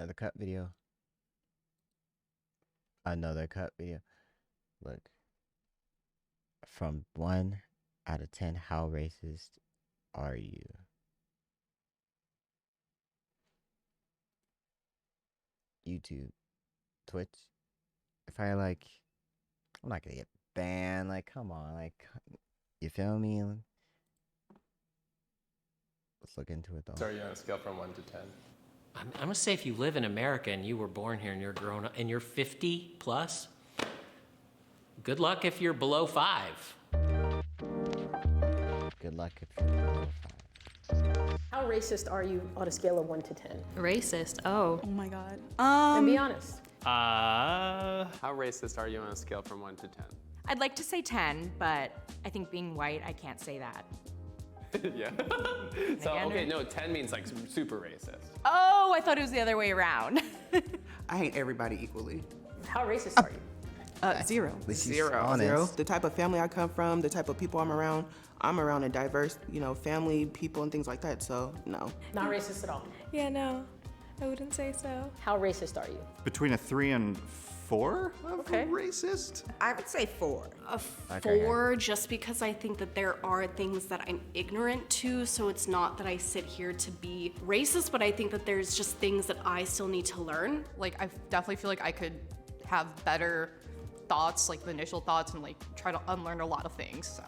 Another cut video. Another cut video. Look. From 1 out of 10, how racist are you? YouTube, Twitch. If I like, I'm not gonna get banned. Like, come on, like, you feel me? Let's look into it though. So are you on a scale from 1 to 10? I'm gonna say if you live in America and you were born here and you're grown up and you're 50 plus, good luck if you're below 5. Good luck if you're below 5. How racist are you on a scale of 1 to 10? Racist? Oh. Oh my God. And be honest. How racist are you on a scale from 1 to 10? I'd like to say 10, but I think being white, I can't say that. Yeah. So, okay, no, 10 means like super racist. Oh, I thought it was the other way around. I hate everybody equally. How racist are you? 0. At least she's Zero. honest. The type of family I come from, the type of people I'm around a diverse, family, people, and things like that. So no. Not racist at all. Yeah, no, I wouldn't say so. How racist are you? Between a 3 and 4 of Okay. racist? I would say 4. A Okay. 4, just because I think that there are things that I'm ignorant to, so it's not that I sit here to be racist, but I think that there's just things that I still need to learn. Like, I definitely feel like I could have better thoughts, like the initial thoughts, and like try to unlearn a lot of things, so.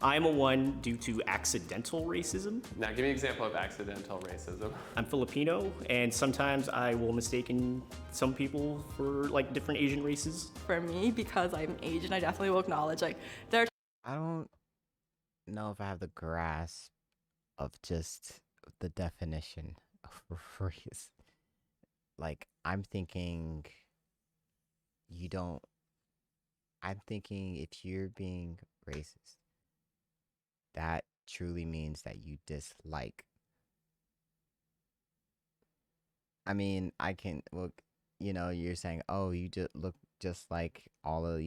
I'm a 1 due to accidental racism. Now, give me an example of accidental racism. I'm Filipino, and sometimes I will mistaken some people for like different Asian races. For me, because I'm Asian, I definitely will acknowledge, like, there I don't know if I have the grasp of just the definition of race. Like, I'm thinking if you're being racist, that truly means that you dislike. I mean, I can look, you're saying, oh, you just look just like all of,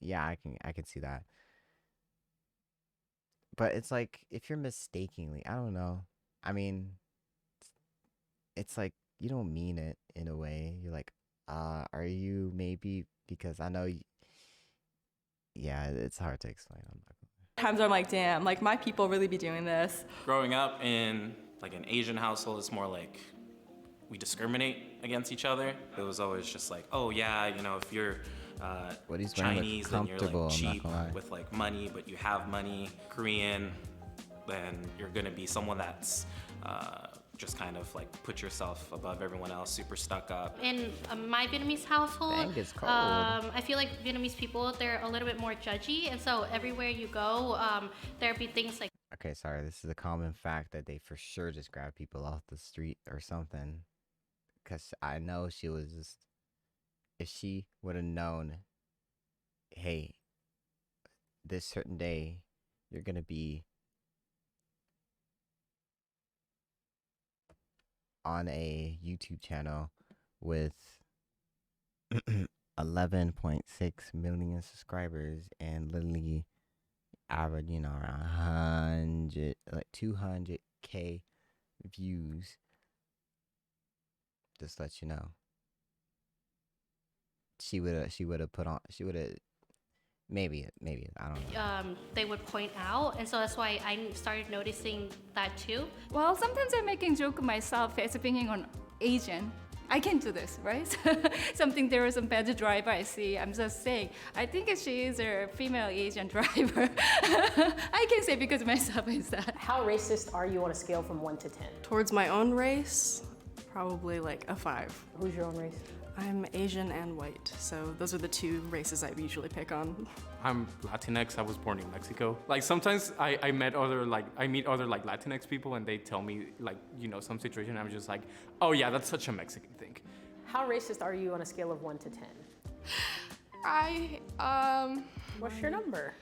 yeah, I can see that. But it's like, if you're mistakenly, I don't know. I mean, it's like, you don't mean it in a way. You're like, are you maybe, because I know, yeah, it's hard to explain. I'm not times I'm like, damn, like my people really be doing this. Growing up in like an Asian household, it's more like we discriminate against each other. It was always just like, oh yeah, if you're What he's wearing looks Chinese, then you're comfortable, like I'm not cheap gonna lie. with like money, but you have money. Korean, then you're gonna be someone that's just kind of like put yourself above everyone else, super stuck up. In my Vietnamese household, Dang, it's cold. I feel like Vietnamese people, they're a little bit more judgy, and so everywhere you go, there'll be things like, Okay, sorry. This is a common fact that they for sure just grab people off the street or something. Because I know she was just, if she would have known, hey, this certain day, you're going to be on a YouTube channel with 11.6 million subscribers and literally average, around 200K views. Just let you know. She would have maybe, I don't know. they would point out, and so that's why I started noticing that too. Well, sometimes I'm making joke myself as being an Asian. I can do this, right? Something there was some bad driver I see. I'm just saying, I think she is a female Asian driver. I can say because myself is that. How racist are you on a scale from 1 to 10? Towards my own race, probably like a 5. Who's your own race? I'm Asian and white, so those are the 2 races I usually pick on. I'm Latinx. I was born in Mexico. Like sometimes I meet other Latinx people and they tell me some situation. I'm just like, oh yeah, that's such a Mexican thing. How racist are you on a scale of 1 to 10? What's your number?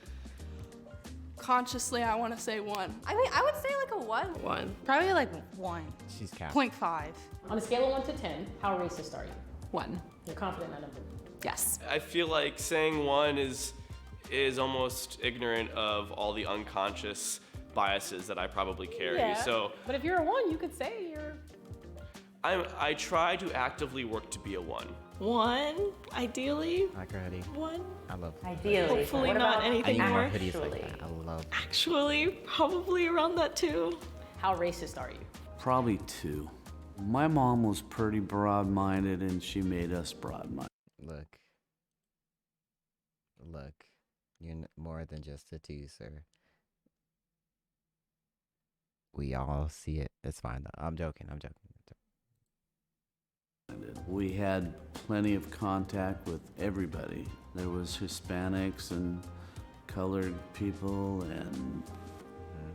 Consciously, I want to say 1. I mean, I would say like a 1. 1. Probably like 1. She's capped. 0.5. On a scale of 1 to 10, how racist are you? 1. You're confident in that number? Yes. I feel like saying 1 is almost ignorant of all the unconscious biases that I probably carry. Yeah, So, but if you're a 1, you could say you're... I try to actively work to be a 1. 1, ideally. Like a hoodie. 1. I love. Ideally. Hopefully What not about I anything need more more. hoodies like that. I love. Actually, probably around that too. How racist are you? Probably 2. My mom was pretty broad-minded, and she made us broad-minded. Look, you're more than just a 2, sir. We all see it. It's fine though. I'm joking. We had plenty of contact with everybody. There was Hispanics and colored people and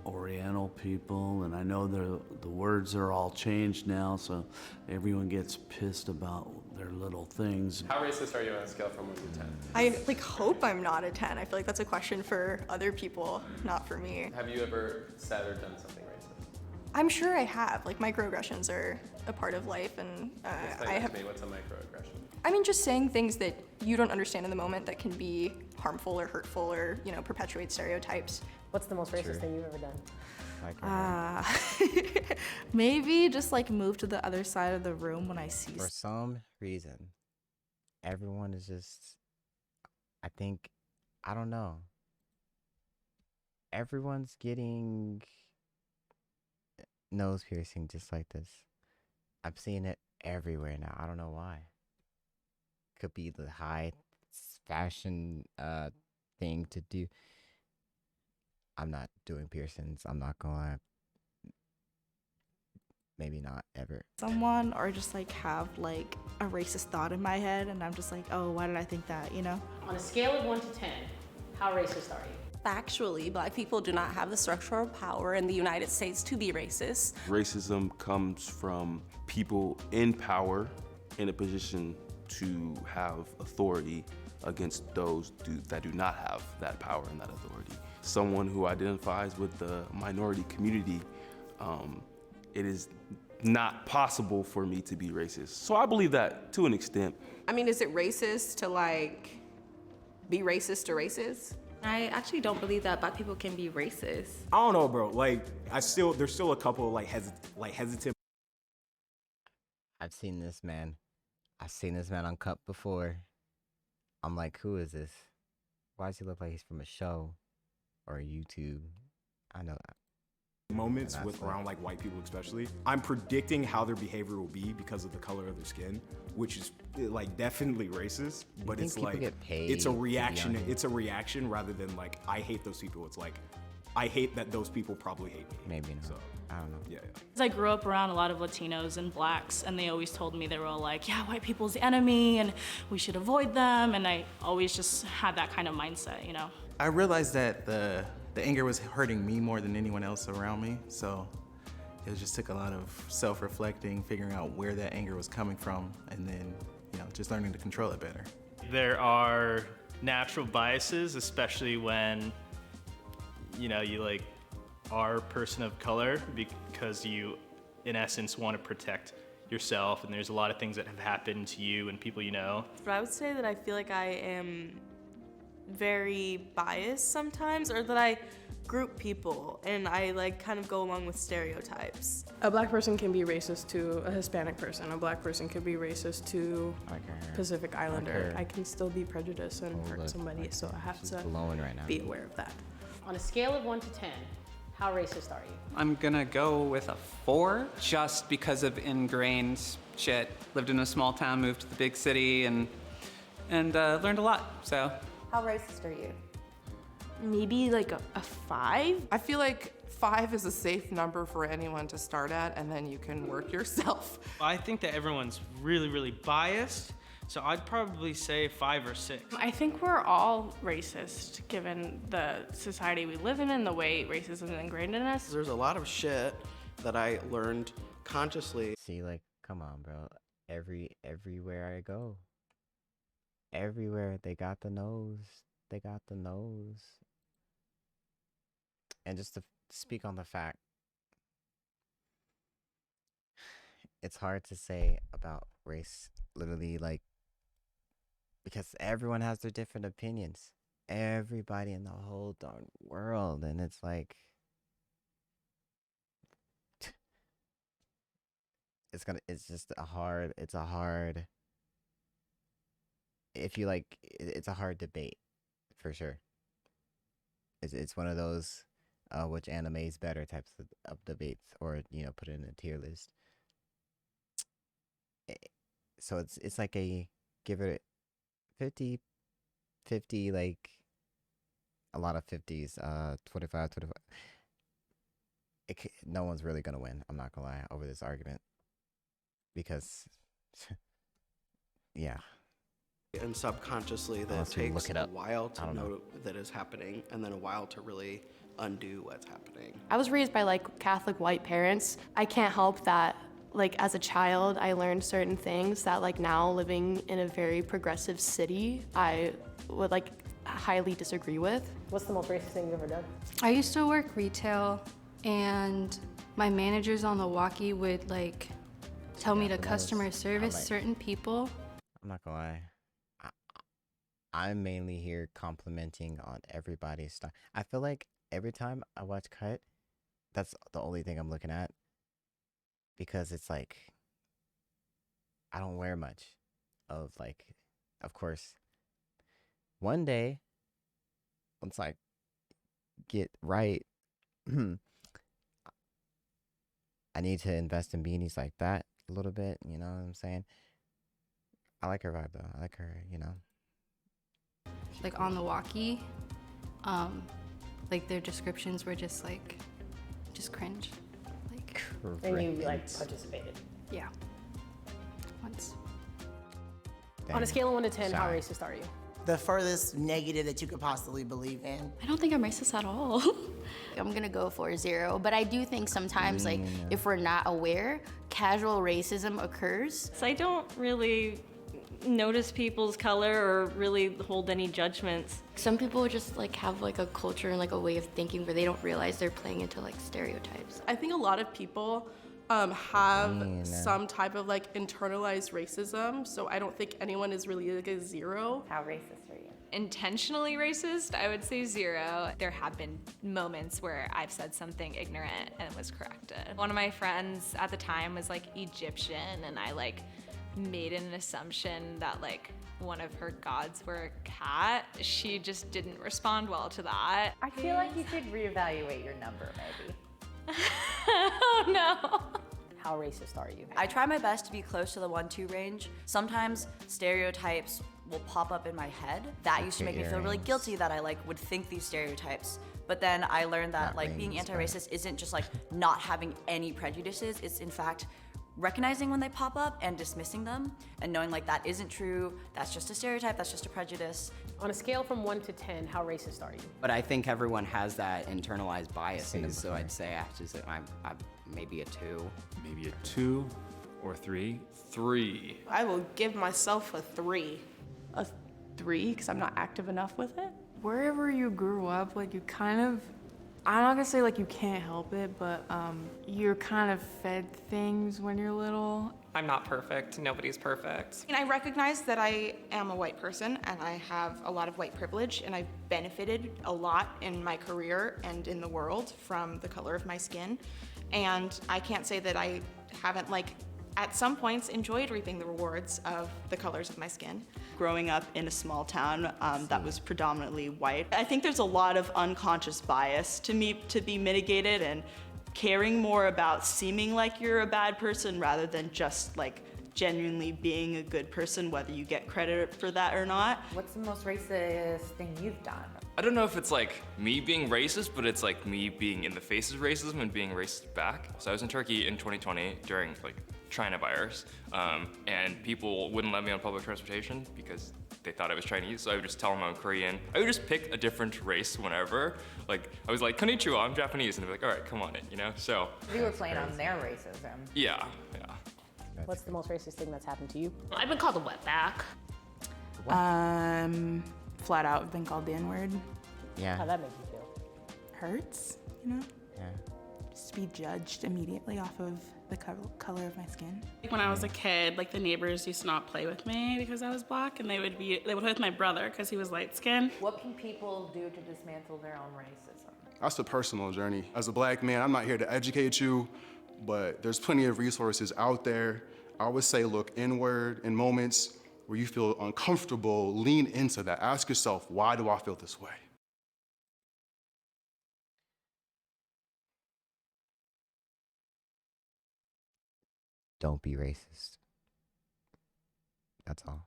Oriental people, and I know the words are all changed now, so everyone gets pissed about their little things. How racist are you on a scale from 1 to 10? I hope I'm not a 10. I feel like that's a question for other people, not for me. Have you ever said or done something racist? I'm sure I have. Like, microaggressions are a part of life, and Explain I that have. to me. What's a microaggression? I mean, just saying things that you don't understand in the moment that can be harmful or hurtful or, perpetuate stereotypes. What's the most racist thing you've ever done? Maybe just like move to the other side of the room when I see. For some reason, everyone is just. I don't know. Everyone's getting nose piercing just like this. I'm seeing it everywhere now. I don't know why. Could be the high fashion thing to do. I'm not doing piercings. I'm not gonna. Maybe not ever. Someone or just like have like a racist thought in my head, and I'm just like, oh, why did I think that? On a scale of 1 to 10, how racist are you? Factually, Black people do not have the structural power in the United States to be racist. Racism comes from people in power in a position to have authority against those that do not have that power and that authority. Someone who identifies with the minority community, it is not possible for me to be racist. So I believe that to an extent. I mean, is it racist to like be racist to racist? I actually don't believe that Black people can be racist. I don't know, bro. Like, there's still a couple hesitant. I've seen this man on Cup before. I'm like, who is this? Why does he look like he's from a show or YouTube? I know that. Moments around like white people especially. I'm predicting how their behavior will be because of the color of their skin, which is like definitely racist, but it's like it's a reaction. It's a reaction rather than like I hate those people. It's like I hate that those people probably hate me. Maybe not. So I don't know. Yeah. I grew up around a lot of Latinos and Blacks, and they always told me, they were all like, yeah, white people's the enemy and we should avoid them, and I always just had that kind of mindset, I realized that the anger was hurting me more than anyone else around me, so it just took a lot of self-reflecting, figuring out where that anger was coming from, and then, just learning to control it better. There are natural biases, especially when, you like are a person of color, because you, in essence, want to protect yourself, and there's a lot of things that have happened to you and people you know. But I would say that I feel like I am very biased sometimes, or that I group people and I like kind of go along with stereotypes. A Black person can be racist to a Hispanic person. A Black person could be racist to Pacific Islander. I can still be prejudiced and hurt somebody, so I have to be aware of that. On a scale of 1 to 10, how racist are you? I'm gonna go with a 4, just because of ingrained shit. Lived in a small town, moved to the big city, and learned a lot, so. How racist are you? Maybe like a 5. I feel like 5 is a safe number for anyone to start at, and then you can work yourself. I think that everyone's really, really biased, so I'd probably say 5 or 6. I think we're all racist, given the society we live in and the way racism is ingrained in us. There's a lot of shit that I learned consciously. See, like, come on, bro. Everywhere I go. Everywhere they got the nose. They got the nose. And just to speak on the fact, it's hard to say about race, literally, like, because everyone has their different opinions. Everybody in the whole darn world. And it's like, it's just a hard, if you like, it's a hard debate for sure. It's one of those which anime is better types of debates, or put it in a tier list. So it's like a, give it 50-50, like a lot of 50s, 25. No one's really gonna win, I'm not gonna lie, over this argument, because yeah. And subconsciously, that Unless it we takes look it a up. while I to don't know. know that is happening, and then a while to really undo what's happening. I was raised by like Catholic white parents. I can't help that, like as a child, I learned certain things that like now living in a very progressive city, I would like highly disagree with. What's the most racist thing you've ever done? I used to work retail, and my managers on the walkie would like tell me to customer service certain people. I'm not gonna lie. I'm mainly here complimenting on everybody's style. I feel like every time I watch Cut, that's the only thing I'm looking at. Because it's like, I don't wear much of like, of course, one day, once I get right, I need to invest in beanies like that a little bit, you know what I'm saying? I like her vibe though. I like her, Like on the walkie, like their descriptions were just like, just cringe. Like, And you like participated. yeah, once. On a scale of 1 to 10, how Sorry. racist are you? The furthest negative that you could possibly believe in. I don't think I'm racist at all. I'm gonna go for 0, but I do think sometimes, like, if we're not aware, casual racism occurs. So I don't really notice people's color or really hold any judgments. Some people just like have like a culture and like a way of thinking where they don't realize they're playing into like stereotypes. I think a lot of people have some type of like internalized racism, so I don't think anyone is really like a 0. How racist are you? Intentionally racist, I would say 0. There have been moments where I've said something ignorant and was corrected. One of my friends at the time was like Egyptian, and I like made an assumption that like one of her gods were a cat. She just didn't respond well to that. I feel like you should reevaluate your number, maybe. Oh no. How racist are you? I try my best to be close to the 1-2 range. Sometimes stereotypes will pop up in my head. That used to make me feel really guilty that I like would think these stereotypes. But then I learned that like being anti-racist isn't just like not having any prejudices. It's in fact recognizing when they pop up and dismissing them and knowing like that isn't true, that's just a stereotype, that's just a prejudice. On a scale from 1 to 10, how racist are you? But I think everyone has that internalized biases, so I'd say I'm maybe a 2. Maybe a 2 or 3. 3. I will give myself a 3. A 3, because I'm not active enough with it. Wherever you grew up, like you kind of, I'm not gonna say like you can't help it, but you're kind of fed things when you're little. I'm not perfect. Nobody's perfect. And I recognize that I am a white person and I have a lot of white privilege, and I've benefited a lot in my career and in the world from the color of my skin. And I can't say that I haven't like at some points enjoyed reaping the rewards of the colors of my skin. Growing up in a small town that was predominantly white, I think there's a lot of unconscious bias to be mitigated, and caring more about seeming like you're a bad person rather than just like genuinely being a good person, whether you get credit for that or not. What's the most racist thing you've done? I don't know if it's like me being racist, but it's like me being in the face of racism and being racist back. So I was in Turkey in 2020 during like China virus, and people wouldn't let me on public transportation because they thought I was Chinese, so I would just tell them I'm Korean. I would just pick a different race whenever. Like, I was like, konnichiwa, I'm Japanese, and they'd be like, all right, come on in, you know? So. You were playing on their racism. Yeah. What's the most racist thing that's happened to you? I've been called a wetback. Flat out been called the N-word. Yeah. How'd that make you feel? Hurts, you know? Yeah. Just to be judged immediately off of the color of my skin. When I was a kid, like the neighbors used to not play with me because I was black, and they would play with my brother because he was light skinned. What can people do to dismantle their own racism? That's a personal journey. As a black man, I'm not here to educate you, but there's plenty of resources out there. I would say look inward. In moments where you feel uncomfortable, lean into that. Ask yourself, why do I feel this way? Don't be racist. That's all.